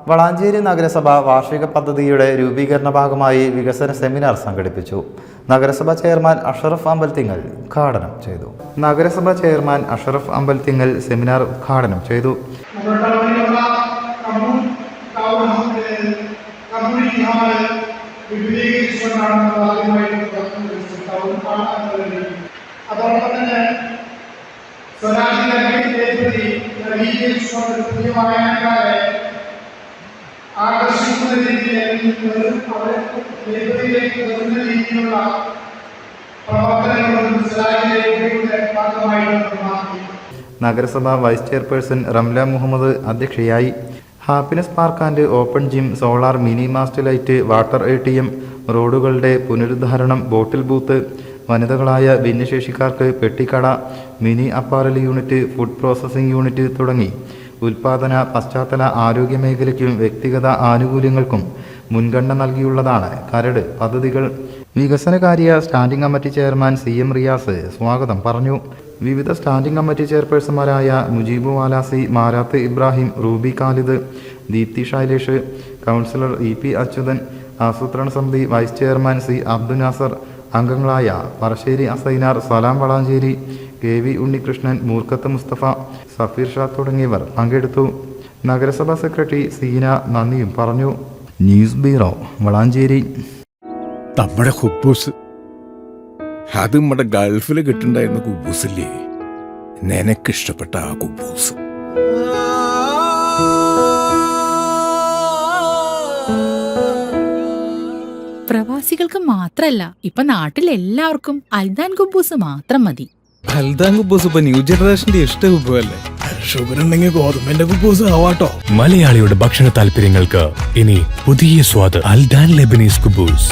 വളാഞ്ചേരി നഗരസഭ വാർഷിക പദ്ധതിയുടെ രൂപീകരണ ഭാഗമായി വികസന സെമിനാർ സംഘടിപ്പിച്ചു. നഗരസഭ ചെയർമാൻ അഷറഫ് അമ്പലത്തിങ്ങൽ ഉദ്ഘാടനം ചെയ്തു. സെമിനാർ ഉദ്ഘാടനം ചെയ്തു. അതോടൊപ്പം തന്നെ ആകർഷിക്കുന്ന രീതിയിലുള്ള പ്രവർത്തനങ്ങളും നഗരസഭ വൈസ് ചെയർപേഴ്സൺ റംല മുഹമ്മദ് അധ്യക്ഷയായി. Happiness park and open gym, solar mini mast light, water ATM, റോഡുകളുടെ പുനരുദ്ധാരണം, ബോട്ടിൽ ബൂത്ത്, വനിതകളായ ഭിന്നശേഷിക്കാർക്ക് പെട്ടിക്കട, mini apparel unit, food processing unit തുടങ്ങി ഉൽപാദന, പശ്ചാത്തല, ആരോഗ്യ മേഖലയ്ക്കും വ്യക്തിഗത ആനുകൂല്യങ്ങൾക്കും മുൻഗണന നൽകിയുള്ളതാണ് കരട് പദ്ധതികൾ. വികസനകാര്യ standing committee chairman CM Riyas സ്വാഗതം പറഞ്ഞു. വിവിധ സ്റ്റാൻഡിംഗ് കമ്മിറ്റി ചെയർപേഴ്സൺമാരായ Mujeeb Valasi, Marath Ibrahim, Ruby Khalid, Deepthi Shailesh, councillor EP Achuthan, ആസൂത്രണ സമിതി vice chairman C Abdul Nasar, അംഗങ്ങളായ പറശ്ശേരി അസൈനാർ, സലാം വളാഞ്ചേരി, KV ഉണ്ണികൃഷ്ണൻ, മൂർക്കത്ത് മുസ്തഫ, സഫീർ ഷാ തുടങ്ങിയവർ പങ്കെടുത്തു. നഗരസഭാ സെക്രട്ടറി സീന നന്ദിയും പറഞ്ഞു. News bureau, Valanchery. നമ്മുടെ കുബൂസ് അത് നമ്മുടെ ഗൾഫിൽ കിട്ടുണ്ടായിരുന്ന കുബൂസില്ലേ, നിനക്കിഷ്ടപ്പെട്ട ആ കുബൂസ്. പ്രവാസികൾക്ക് മാത്രല്ല, ഇപ്പൊ നാട്ടിൽ എല്ലാവർക്കും അൽദാൻ കുബൂസ് മാത്രം മതി. അൽദാൻ കുബൂസ് ഇപ്പൊ ന്യൂ ജനറേഷന്റെ ഇഷ്ട കുബുവല്ലേ. ഷുഗർ ഉണ്ടെങ്കിൽ ഗോതമ്പിന്റെ കുബൂസ് ആവാട്ടോ. മലയാളിയുടെ ഭക്ഷണ താല്പര്യങ്ങൾക്ക് ഇനി പുതിയ സ്വാദ്. അൽദാൻ ലെബനീസ് കുബൂസ്.